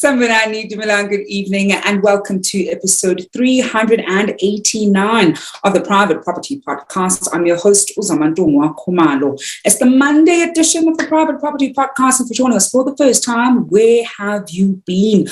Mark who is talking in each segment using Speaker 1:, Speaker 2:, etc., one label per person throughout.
Speaker 1: Samvirani Dumilan, good evening and welcome to episode 389 of the Private Property Podcast. I'm your host, Uzamantungwa Khumalo. It's the Monday edition of the Private Property Podcast, and for joining us for the first time, where have you been?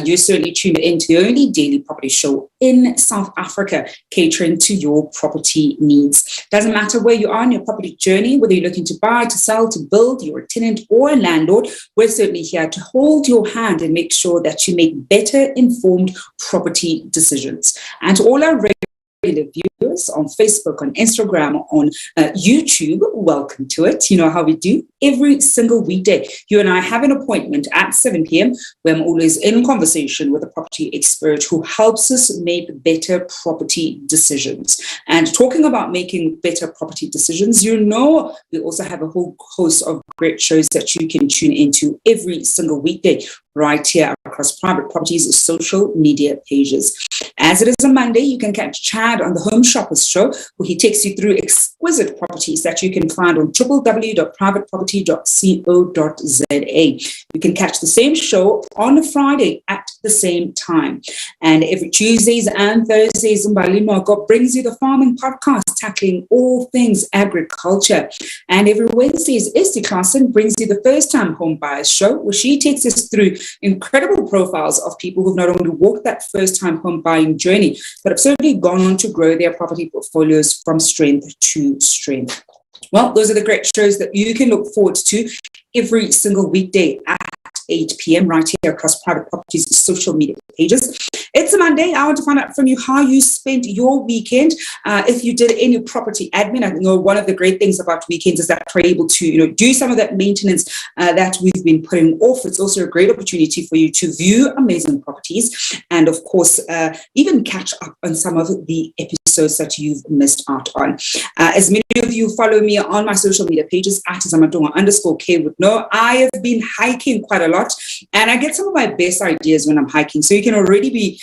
Speaker 1: You're certainly tuned into the only daily property show in South Africa, catering to your property needs. Doesn't matter where you are in your property journey, whether you're looking to buy, to sell, to build, you're a tenant or a landlord, we're certainly here to hold your hand and make sure that you make better informed property decisions. And to all our regular viewers on Facebook, on Instagram, on YouTube, welcome to it. You know how we do every single weekday. You and I have an appointment at 7 p.m. where I'm always in conversation with a property expert who helps us make better property decisions. And talking about making better property decisions, you know, we also have a whole host of great shows that you can tune into every single weekday right here across Private Properties social media pages. As it is a Monday, you can catch Chad on the Home Shoppers Show, where he takes you through exquisite properties that you can find on www.privateproperty.co.za. You can catch the same show on a Friday at the same time. And every Tuesdays and Thursdays, Mbali Moko brings you the Farming Podcast, tackling all things agriculture. And every Wednesdays, Esty Klassen brings you the First Time Home Buyers Show, where she takes us through incredible profiles of people who've not only walked that first-time home buying journey, but have certainly gone on to grow their property portfolios from strength to strength. Well, those are the great shows that you can look forward to every single weekday at 8 p.m. right here across Private Properties social media pages. It's a Monday. I want to find out from you how you spent your weekend. If you did any property admin, I know one of the great things about weekends is that we're able to, do some of that maintenance that we've been putting off. It's also a great opportunity for you to view amazing properties and, of course, even catch up on some of the episodes that you've missed out on. As many of you follow me on my social media pages at @Zamadonga_K would know, I have been hiking quite a lot lot. And I get some of my best ideas when I'm hiking. So you can already be,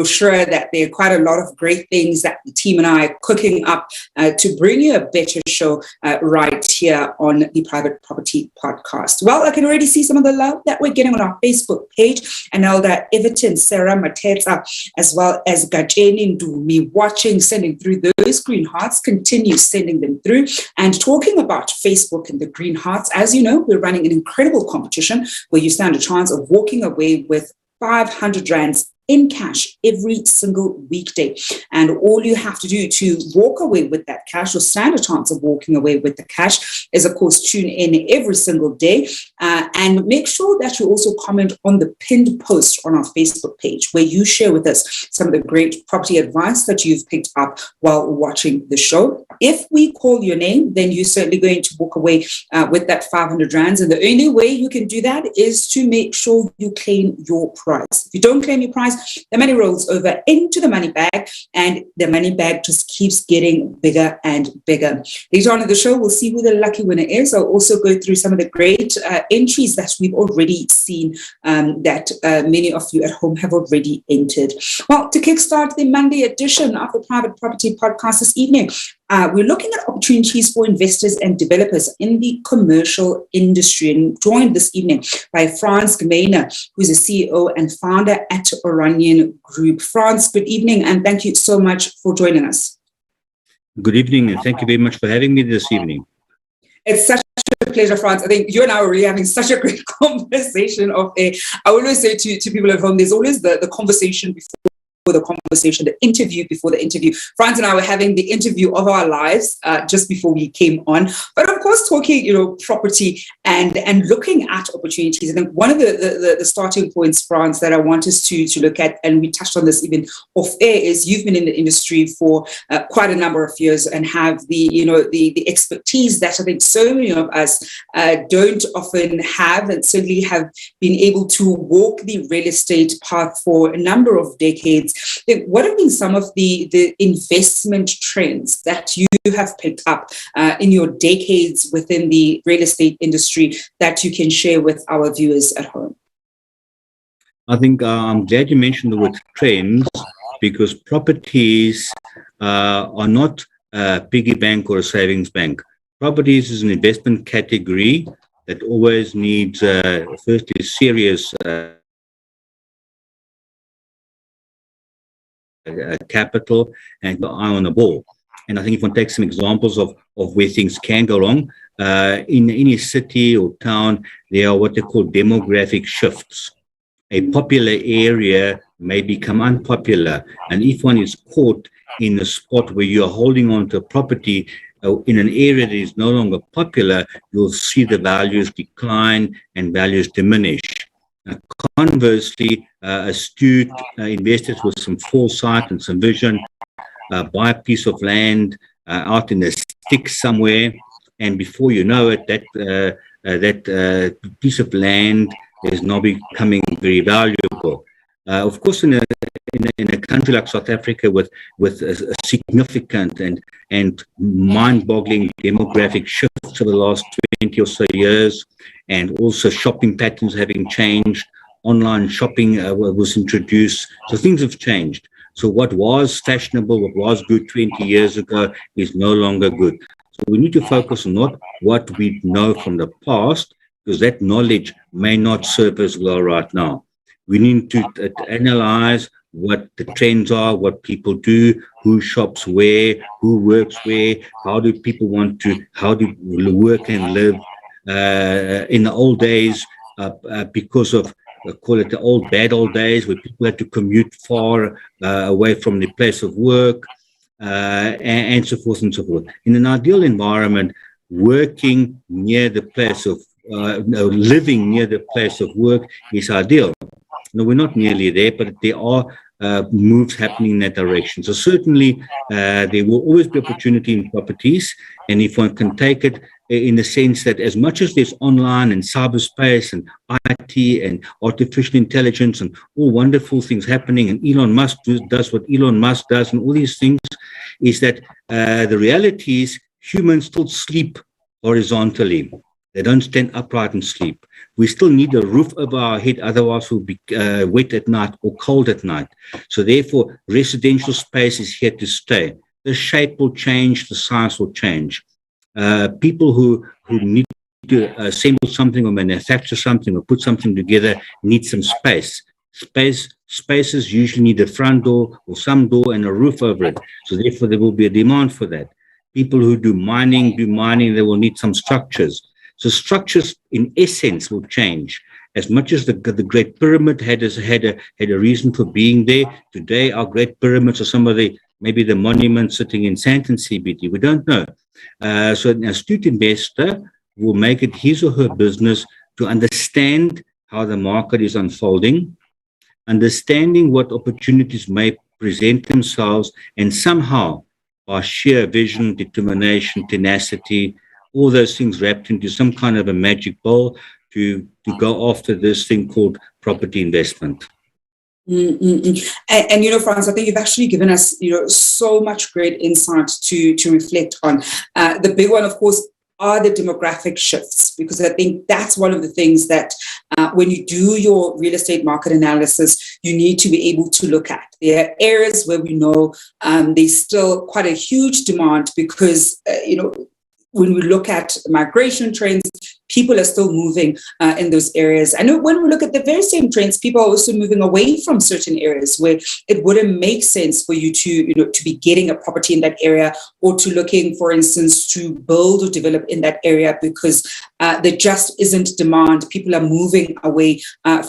Speaker 1: sure that there are quite a lot of great things that the team and I are cooking up to bring you a better show right here on the Private Property Podcast. Well, I can already see some of the love that we're getting on our Facebook page. And now that Everton, Sarah Mateta, as well as Gajeni Ndumi watching, sending through those green hearts, continue sending them through. And talking about Facebook and the green hearts, as you know, we're running an incredible competition where you stand a chance of walking away with 500 rands in cash every single weekday. And all you have to do to walk away with that cash, or stand a chance of walking away with the cash, is, of course, tune in every single day and make sure that you also comment on the pinned post on our Facebook page, where you share with us some of the great property advice that you've picked up while watching the show. If we call your name, then you're certainly going to walk away with that 500 rands. And the only way you can do that is to make sure you claim your prize. If you don't claim your prize, the money rolls over into the money bag, and the money bag just keeps getting bigger and bigger. Later on in the show, we'll see who the lucky winner is. I'll also go through some of the great entries that we've already seen that many of you at home have already entered. Well, to kickstart the Monday edition of the Private Property Podcast this evening, we're looking at opportunities for investors and developers in the commercial industry, and joined this evening by Franz Gmeiner, who's a CEO and founder at Orion Group. Franz, good evening, and thank you so much for joining us.
Speaker 2: Good evening, and thank you very much for having me this evening.
Speaker 1: It's such a pleasure, Franz. I think you and I are really having such a great conversation. I always say to people at home, there's always the conversation before the conversation, the interview before the interview. Franz and I were having the interview of our lives just before we came on. But of course, talking, property and looking at opportunities. I think one of the starting points, Franz, that I want us to look at, and we touched on this even off air, is you've been in the industry for quite a number of years and have the expertise that I think so many of us don't often have, and certainly have been able to walk the real estate path for a number of decades. What have been some of the investment trends that you have picked up in your decades within the real estate industry that you can share with our viewers at home?
Speaker 2: I think I'm glad you mentioned the word trends, because properties are not a piggy bank or a savings bank. Properties is an investment category that always needs, firstly, serious capital and the eye on the ball. And I think if one takes some examples of where things can go wrong, in any city or town, there are what they call demographic shifts. A popular area may become unpopular. And if one is caught in a spot where you are holding on to a property in an area that is no longer popular, you'll see the values decline and values diminish. Conversely, astute investors with some foresight and some vision buy a piece of land out in the sticks somewhere, and before you know it, that piece of land is now becoming very valuable. Of course, in a country like South Africa, with a significant and mind-boggling demographic shifts over the last 20 or so years, and also shopping patterns having changed, online shopping was introduced, so things have changed. So what was fashionable, what was good 20 years ago is no longer good. So we need to focus on not what we know from the past, because that knowledge may not serve us well right now. We need to analyze what the trends are, what people do, who shops where, who works where, how do people how do work and live. In the old days, because of, call it the bad old days, where people had to commute far away from the place of work, and so forth and so forth. In an ideal environment, working near the place of, living near the place of work is ideal. No, we're not nearly there, but there are moves happening in that direction. So certainly there will always be opportunity in properties, and if one can take it in the sense that as much as there's online and cyberspace and IT and artificial intelligence and all wonderful things happening, and Elon Musk does what Elon Musk does and all these things, is that the reality is humans still sleep horizontally. They don't stand upright and sleep. We still need a roof over our head, otherwise we'll be wet at night or cold at night. So therefore, residential space is here to stay. The shape will change, the size will change. People who need to assemble something or manufacture something or put something together need some space. Spaces usually need a front door or some door and a roof over it. So therefore, there will be a demand for that. People who do mining, they will need some structures. So structures, in essence, will change. As much as the Great Pyramid had a reason for being there, today our Great Pyramids are some of maybe the monuments sitting in Sandton CBD. We don't know. So an astute investor will make it his or her business to understand how the market is unfolding, understanding what opportunities may present themselves, and somehow, by sheer vision, determination, tenacity, all those things wrapped into some kind of a magic bowl to go after this thing called property investment.
Speaker 1: And Franz, I think you've actually given us, so much great insight to reflect on. The big one, of course, are the demographic shifts, because I think that's one of the things that when you do your real estate market analysis, you need to be able to look at. There are areas where we know there's still quite a huge demand because, when we look at migration trends, people are still moving in those areas. I know when we look at the very same trends, people are also moving away from certain areas where it wouldn't make sense for you to be getting a property in that area, or to looking, for instance, to build or develop in that area because there just isn't demand. People are moving away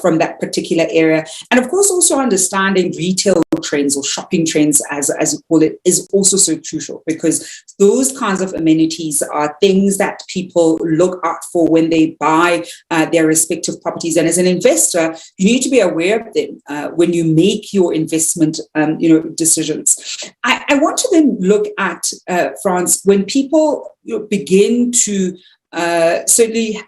Speaker 1: from that particular area. And of course, also understanding retail trends or shopping trends, as you call it, is also so crucial, because those kinds of amenities are things that people look out for when they buy their respective properties. And as an investor, you need to be aware of them when you make your investment decisions. I want to then look at, Franz, when people begin to certainly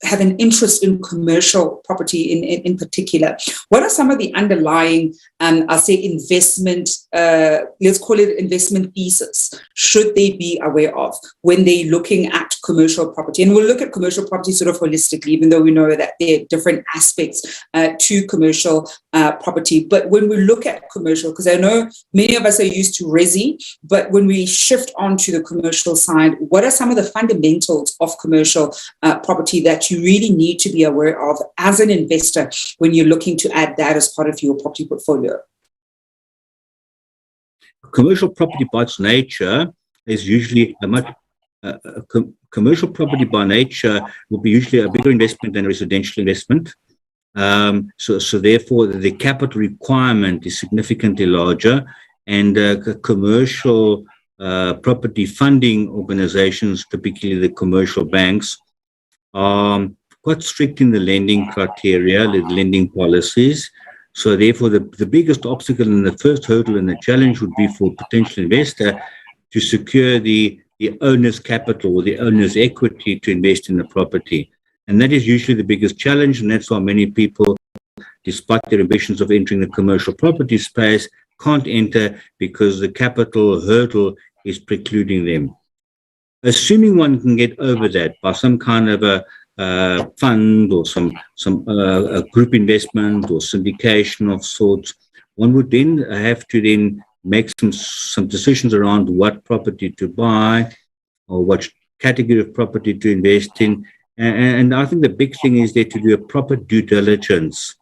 Speaker 1: have an interest in commercial property in particular, what are some of the underlying, I'll say, investment, let's call it investment thesis, should they be aware of when they're looking at commercial property? And we'll look at commercial property sort of holistically, even though we know that there are different aspects to commercial property. But when we look at commercial, because I know many of us are used to resi, but when we shift onto the commercial side, what are some of the fundamentals of commercial property that you really need to be aware of as an investor when you're looking to add that as part of your property portfolio?
Speaker 2: Commercial property by its nature is usually commercial property by nature will be usually a bigger investment than residential investment. So therefore, the capital requirement is significantly larger, and commercial property funding organizations, particularly the commercial banks, are quite strict in the lending criteria, the lending policies. So therefore, the biggest obstacle and the first hurdle and the challenge would be for a potential investor to secure the owner's capital or the owner's equity to invest in the property. And that is usually the biggest challenge, and that's why many people, despite their ambitions of entering the commercial property space, can't enter because the capital hurdle is precluding them. Assuming one can get over that by some kind of a fund or some group investment or syndication of sorts, one would then have to then make some decisions around what property to buy or what category of property to invest in. And I think the big thing is there to do a proper due diligence.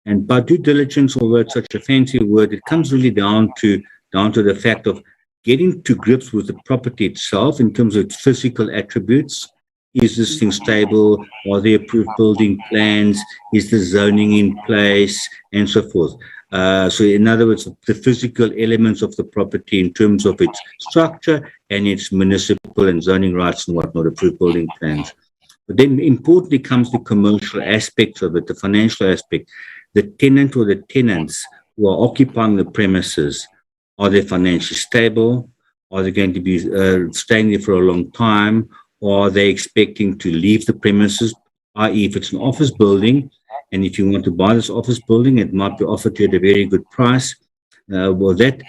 Speaker 2: And by due diligence, although it's such a fancy word, it comes really down to the fact of getting to grips with the property itself in terms of its physical attributes. Is this thing stable? Are there approved building plans? Is the zoning in place? And so forth. So in other words, the physical elements of the property in terms of its structure and its municipal and zoning rights and whatnot, approved building plans. But then importantly comes the commercial aspects of it, the financial aspect. The tenant or the tenants who are occupying the premises, are they financially stable? Are they going to be staying there for a long time? Or are they expecting to leave the premises? I.e., if it's an office building, and if you want to buy this office building, it might be offered to you at a very good price. Well, that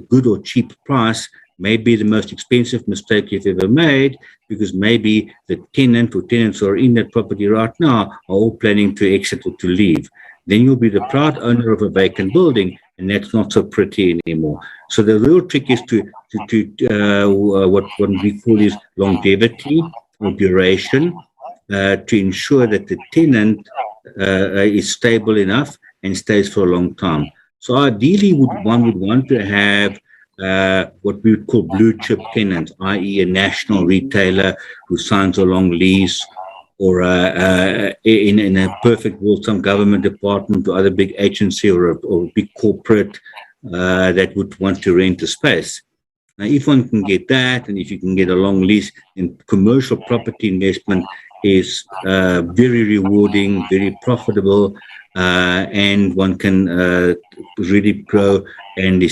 Speaker 2: good or cheap price may be the most expensive mistake you've ever made, because maybe the tenant or tenants who are in that property right now are all planning to exit or to leave. Then you'll be the proud owner of a vacant building, and that's not so pretty anymore. So the real trick is to what we call is longevity or duration, to ensure that the tenant is stable enough and stays for a long time. So ideally, one would want to have what we would call blue chip tenants, i.e. a national retailer who signs a long lease, or in a perfect world, some government department or other big agency or a big corporate that would want to rent a space. Now, if one can get that, and if you can get a long lease, then commercial property investment is very rewarding, very profitable, and one can really grow and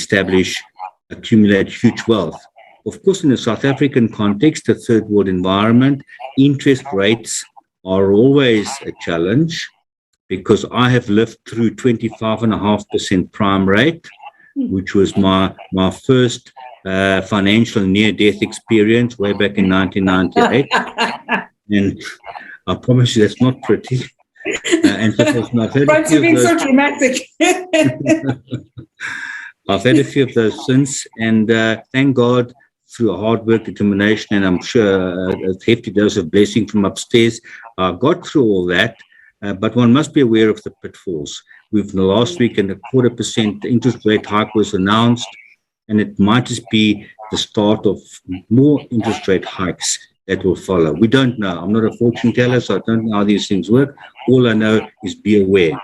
Speaker 2: accumulate huge wealth. Of course, in the South African context, a third world environment, interest rates are always a challenge, because I have lived through 25.5% prime rate, which was my first financial near-death experience way back in 1998. And I promise you that's not pretty. And so
Speaker 1: Franz, you're being so dramatic.
Speaker 2: I've had a few of those since, and thank God, through hard work, determination, and I'm sure a hefty dose of blessing from upstairs, I got through all that. But one must be aware of the pitfalls. Last week, and a 0.25% interest rate hike was announced, and it might just be the start of more interest rate hikes that will follow. We don't know. I'm not a fortune teller, so I don't know how these things work. All I know is be aware.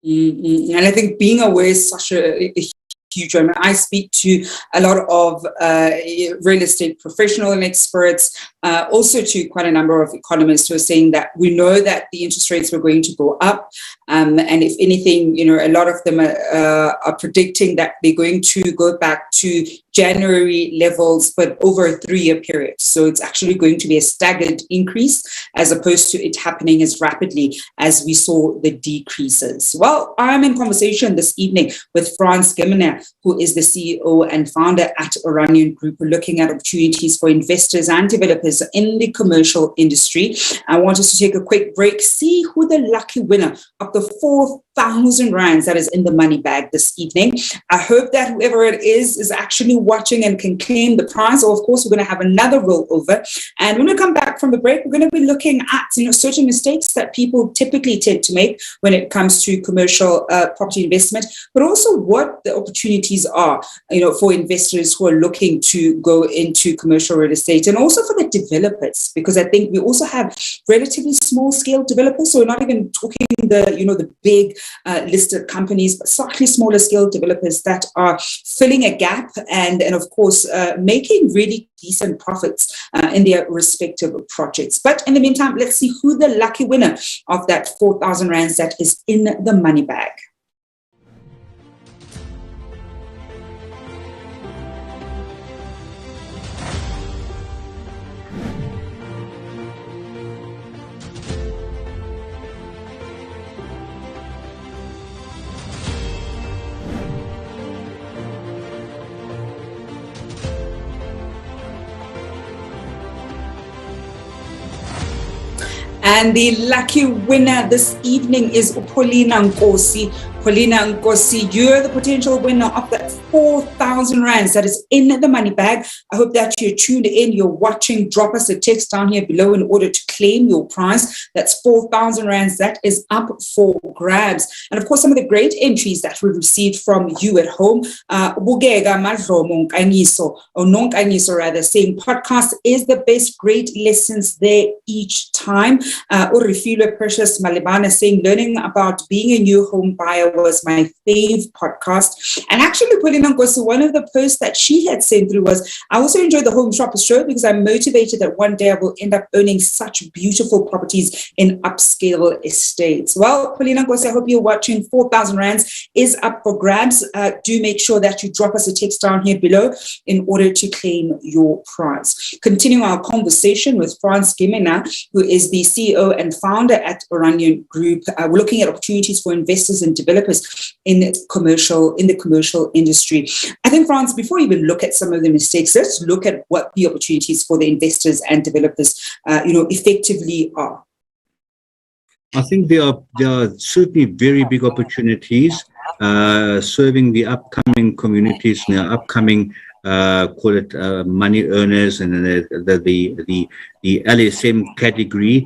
Speaker 1: And I think being aware is such a huge. I mean, I speak to a lot of real estate professionals and experts, also to quite a number of economists who are saying that we know that the interest rates were going to go up. And if anything, a lot of them are predicting that they're going to go back to January levels, but over a 3-year period. So it's actually going to be a staggered increase, as opposed to it happening as rapidly as we saw the decreases. Well, I'm in conversation this evening with Franz Gmeiner, who is the CEO and founder at Orion Group, looking at opportunities for investors and developers in the commercial industry. I want us to take a quick break, see who the lucky winner of the 4,000 rands that is in the money bag this evening. I hope that whoever it is actually watching and can claim the prize. Or of course, we're going to have another rollover. And when we come back from the break, we're going to be looking at certain mistakes that people typically tend to make when it comes to commercial property investment, but also what the opportunities are, for investors who are looking to go into commercial real estate, and also for the developers, because I think we also have relatively small scale developers. So we're not even talking the big listed companies, but slightly smaller scale developers that are filling a gap and of course making really decent profits in their respective projects. But in the meantime, let's see who the lucky winner of that 4,000 rands that is in the money bag. And the lucky winner this evening is Paulina Nkosi. Paulina Nkosi, you're the potential winner of that 4,000 rands that is in the money bag. I hope that you're tuned in, you're watching. Drop us a text down here below in order to claim your prize. That's 4,000 rands that is up for grabs. And of course, some of the great entries that we received from you at home. Bugega Madromo Nkanyiso, or Nonkanyiso rather, saying podcast is the best, great lessons there each time. Urifilo Precious Malibana saying learning about being a new home buyer was my fave podcast. And actually, Paulina Nkosi, one of the posts that she had sent through was, I also enjoy the Home Shoppers Show because I'm motivated that one day I will end up owning such beautiful properties in upscale estates. Well, Paulina Nkosi, I hope you're watching. 4,000 rands is up for grabs. Do make sure that you drop us a text down here below in order to claim your prize. Continuing our conversation with Franz Gmeiner, who is the CEO and founder at Orion Group. We're looking at opportunities for investors and developers in the commercial industry. I think, Franz, before we even look at some of the mistakes, let's look at what the opportunities for the investors and developers, effectively are.
Speaker 2: I think there are certainly very big opportunities serving the upcoming communities, the upcoming call it money earners, and the LSM category,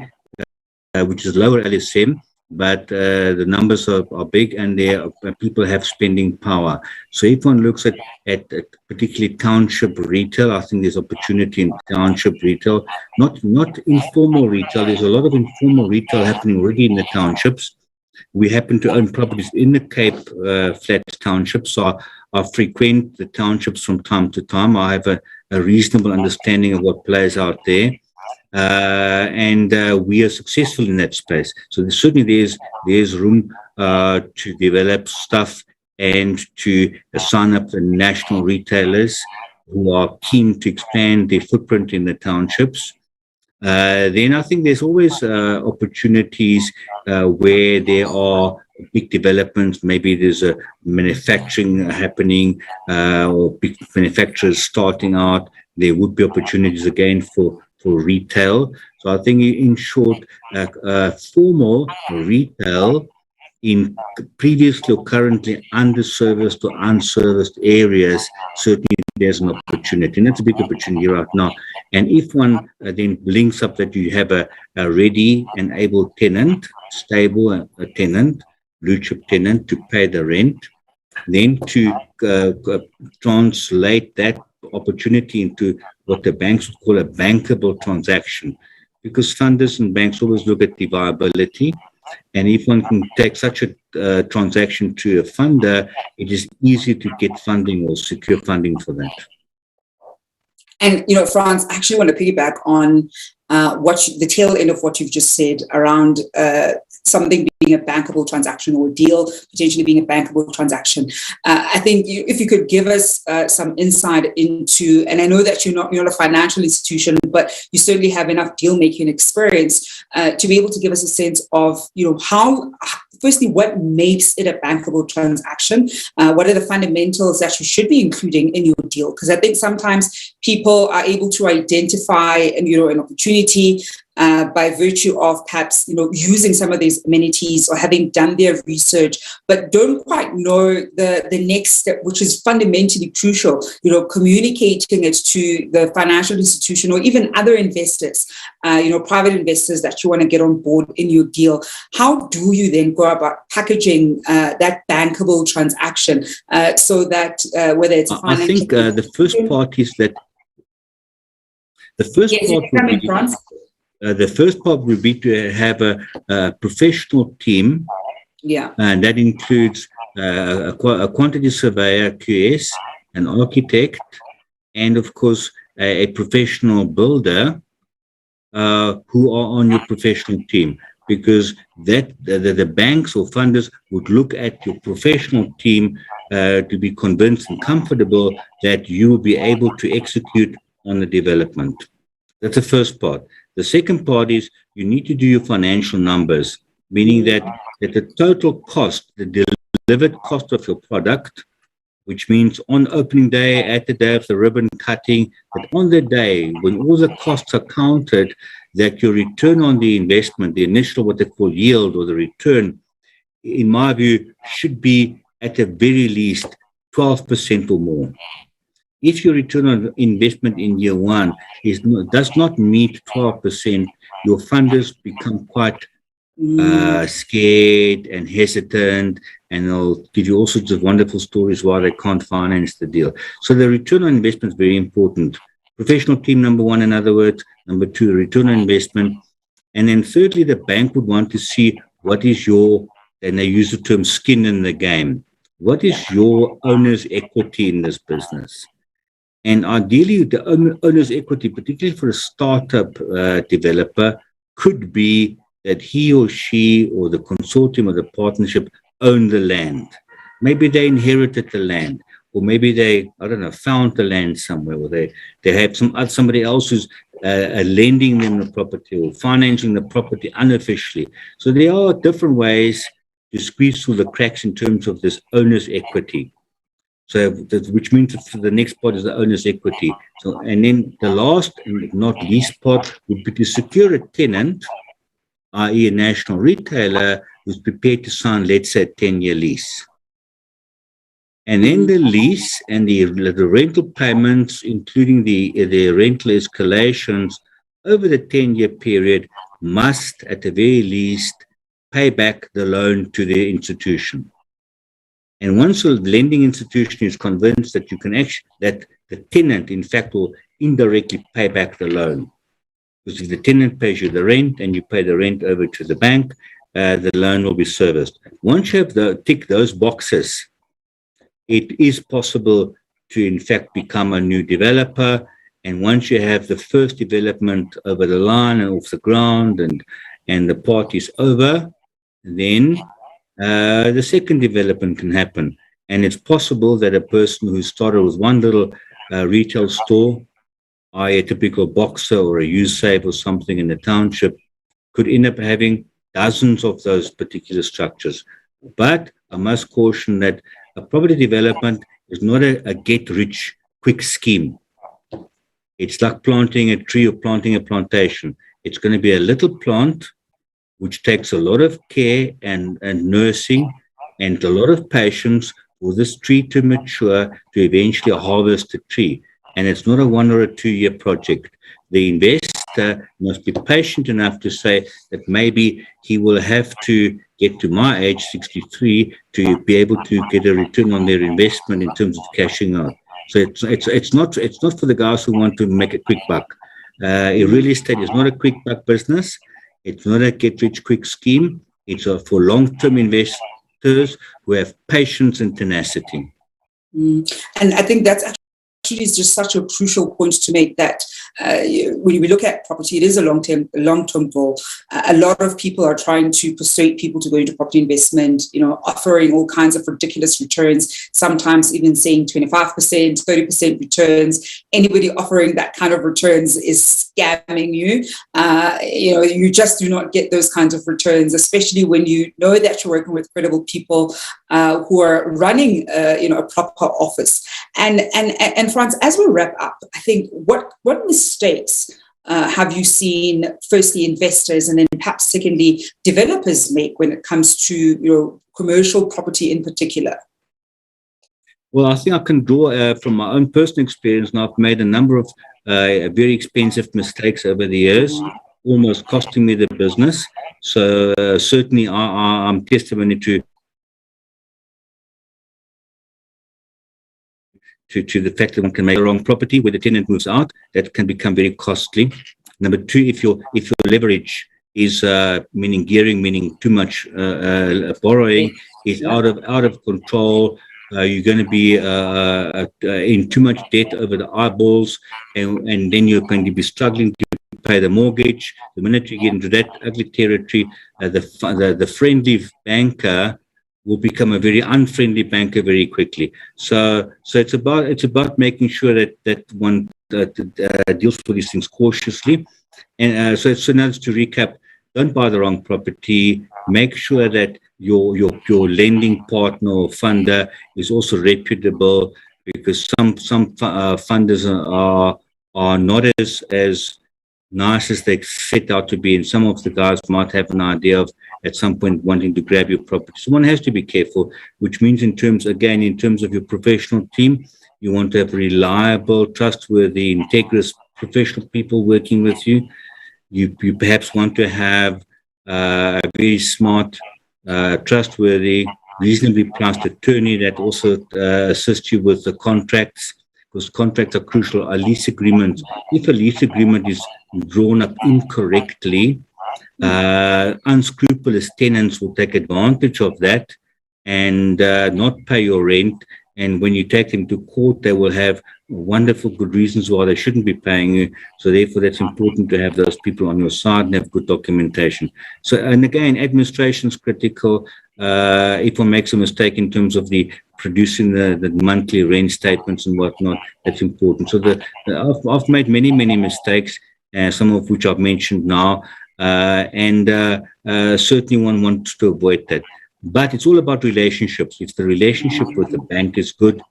Speaker 2: which is lower LSM, but the numbers are big, and people have spending power. So if one looks at particularly township retail, I think there's opportunity in township retail, not informal retail. There's a lot of informal retail happening already in the townships. We happen to own properties in the Cape Flats township, so I frequent the townships from time to time. I have a reasonable understanding of what plays out there. And we are successful in that space. So certainly there's room to develop stuff and to sign up the national retailers who are keen to expand their footprint in the townships. Then I think there's always opportunities where there are big developments. Maybe there's a manufacturing happening or big manufacturers starting out. There would be opportunities again for retail. So I think, in short, formal retail in previously or currently underserviced or unserviced areas, certainly there's an opportunity, and that's a big opportunity right now. And if one then links up that you have a ready and able tenant, stable tenant, blue chip tenant to pay the rent, then to translate that opportunity into what the banks would call a bankable transaction, because funders and banks always look at the viability. And if one can take such a transaction to a funder, it is easy to get funding or secure funding for that.
Speaker 1: And, Franz, I actually want to piggyback on the tail end of what you've just said around something being a bankable transaction, or a deal potentially being a bankable transaction. I think if you could give us some insight into, and I know that you're not a financial institution, but you certainly have enough deal making experience to be able to give us a sense of, how, firstly, what makes it a bankable transaction? What are the fundamentals that you should be including in your deal? Because I think sometimes people are able to identify an opportunity by virtue of perhaps using some of these amenities or having done their research, but don't quite know the next step, which is fundamentally crucial. Communicating it to the financial institution or even other investors, private investors that you want to get on board in your deal. How do you then go about packaging that bankable transaction so that whether it's financial?
Speaker 2: I think the first part is that the first part would be to have a professional team.
Speaker 1: Yeah.
Speaker 2: And that includes a quantity surveyor, QS, an architect, and of course a professional builder who are on your professional team, because the banks or funders would look at your professional team to be convinced and comfortable that you will be able to execute on the development. That's the first part. The second part is you need to do your financial numbers, meaning that the total cost, the delivered cost of your product, which means on opening day, at the day of the ribbon cutting, but on the day when all the costs are counted, that your return on the investment, the initial what they call yield or the return, in my view, should be at the very least 12% or more. If your return on investment in year one does not meet 12%, your funders become quite scared and hesitant, and they'll give you all sorts of wonderful stories why they can't finance the deal. So the return on investment is very important. Professional team, number one, in other words. Number two, return on investment. And then thirdly, the bank would want to see what is your, and they use the term skin in the game. What is your owner's equity in this business? And ideally, the owner's equity, particularly for a startup developer, could be that he or she or the consortium or the partnership own the land. Maybe they inherited the land, or maybe they, found the land somewhere, or they have somebody else who's lending them the property or financing the property unofficially. So there are different ways to squeeze through the cracks in terms of this owner's equity. So, which means that the next part is the owner's equity. So, and then the last and not least part would be to secure a tenant, i.e. a national retailer who's prepared to sign, let's say, a 10-year lease. And then the lease and the rental payments, including the rental escalations over the 10-year period, must, at the very least, pay back the loan to the institution. And once a lending institution is convinced that that the tenant, in fact, will indirectly pay back the loan, because if the tenant pays you the rent and you pay the rent over to the bank, the loan will be serviced. Once you have tick those boxes, it is possible to, in fact, become a new developer. And once you have the first development over the line and off the ground and the party's over, then the second development can happen. And it's possible that a person who started with one little retail store, i.e. a typical Boxer or a U-Save or something in the township, could end up having dozens of those particular structures. But I must caution that a property development is not a get-rich-quick scheme. It's like planting a tree or planting a plantation. It's going to be a little plant which takes a lot of care and nursing and a lot of patience for this tree to mature to eventually harvest the tree. And it's not a 1 or a 2 year project. The investor must be patient enough to say that maybe he will have to get to my age, 63, to be able to get a return on their investment in terms of cashing out. So it's not for the guys who want to make a quick buck. Real estate is not a quick buck business. It's not a get-rich-quick scheme. It's for long-term investors who have patience and tenacity.
Speaker 1: And I think that's actually just such a crucial point to make, that when we look at property, it is a long-term goal. A lot of people are trying to persuade people to go into property investment, offering all kinds of ridiculous returns, sometimes even saying 25%, 30% returns. Anybody offering that kind of returns is scamming you. You just do not get those kinds of returns, especially when you know that you're working with credible people who are running, a proper office. And Franz, as we wrap up, I think what mistakes have you seen, firstly, investors, and then perhaps secondly, developers make when it comes to commercial property in particular?
Speaker 2: Well, I think I can draw from my own personal experience, and I've made a number of very expensive mistakes over the years, almost costing me the business. So certainly I'm testimony to the fact that one can make the wrong property where the tenant moves out. That can become very costly. Number two, if your leverage is meaning gearing, meaning too much borrowing, is out of control. You're going to be in too much debt over the eyeballs, and then you're going to be struggling to pay the mortgage. The minute you get into that ugly territory, the friendly banker will become a very unfriendly banker very quickly. So it's about making sure that one deals with these things cautiously. And so now to recap, don't buy the wrong property. Make sure that your lending partner or funder is also reputable, because some funders are not as nice as they set out to be, and some of the guys might have an idea of at some point wanting to grab your property. So one has to be careful, which means in terms of your professional team, you want to have reliable, trustworthy, integrous professional people working with you. You perhaps want to have a very smart, trustworthy, reasonably priced attorney that also assists you with the contracts, because contracts are crucial. A lease agreement, if a lease agreement is drawn up incorrectly, unscrupulous tenants will take advantage of that and not pay your rent. And when you take them to court, they will have wonderful good reasons why they shouldn't be paying you. So therefore, that's important to have those people on your side and have good documentation. So, and again, administration is critical. If one makes a mistake in terms of the producing the monthly rent statements and whatnot, that's important. So I've made many mistakes, some of which I've mentioned now, and certainly one wants to avoid that. But it's all about relationships. If the relationship with the bank is good,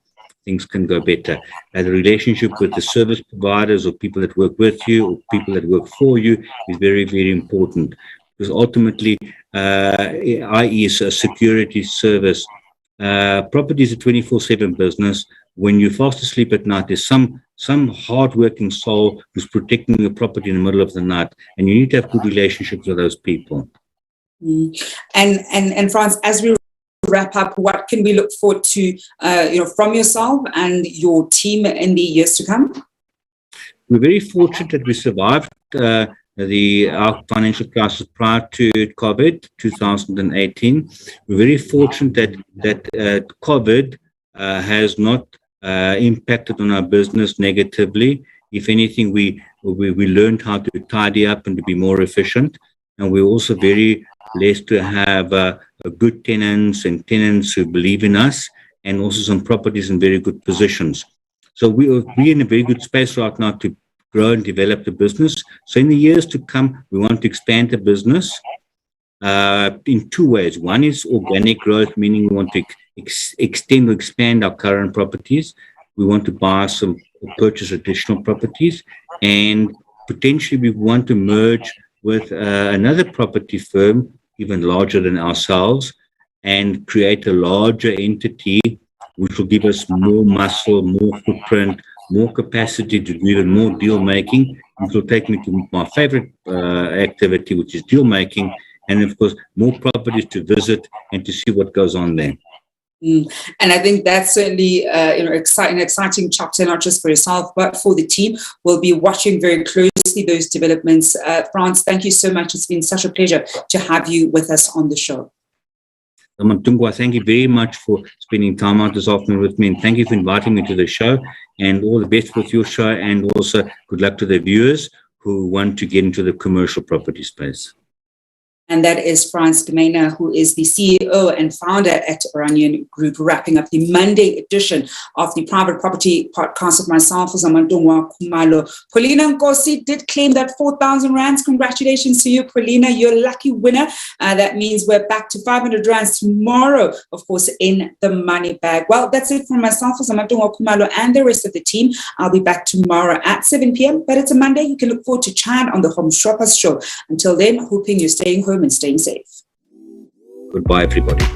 Speaker 2: things can go better. The relationship with the service providers or people that work with you or people that work for you is very, very important. Because ultimately, i.e. a security service, property is a 24/7 business. When you're fast asleep at night, there's some hard-working soul who's protecting your property in the middle of the night, and you need to have good relationships with those people.
Speaker 1: And Franz, as we wrap up, what can we look forward to, from yourself and your team in the years to come?
Speaker 2: We're very fortunate that we survived our financial crisis prior to COVID, 2018. We're very fortunate that COVID has not impacted on our business negatively. If anything, we learned how to tidy up and to be more efficient. And we're also very blessed to have good tenants and tenants who believe in us, and also some properties in very good positions. So we're in a very good space right now to grow and develop the business. So in the years to come, we want to expand the business in two ways. One is organic growth, meaning we want to extend or expand our current properties. We want to buy some or purchase additional properties, and potentially we want to merge with another property firm, even larger than ourselves, and create a larger entity which will give us more muscle, more footprint, more capacity to do even more deal making, which will take me to my favorite activity, which is deal making, and of course more properties to visit and to see what goes on there.
Speaker 1: And I think that's certainly an exciting chapter, not just for yourself, but for the team. We'll be watching very closely those developments. Franz, thank you so much. It's been such a pleasure to have you with us on the show.
Speaker 2: Mantungwa, thank you very much for spending time out this afternoon with me, and thank you for inviting me to the show, and all the best with your show, and also good luck to the viewers who want to get into the commercial property space.
Speaker 1: And that is Franz Gmeiner, who is the CEO and founder at Orion Group, wrapping up the Monday edition of the Private Property Podcast with myself, Uzamantungwa Khumalo. Paulina Nkosi did claim that 4,000 rands. Congratulations to you, Paulina. You're a lucky winner. That means we're back to 500 rands tomorrow, of course, in the money bag. Well, that's it from myself, Uzamantungwa Khumalo, and the rest of the team. I'll be back tomorrow at 7 p.m., but it's a Monday. You can look forward to Chan on the Home Shoppers Show. Until then, hoping you're staying home and staying safe.
Speaker 2: Goodbye, everybody.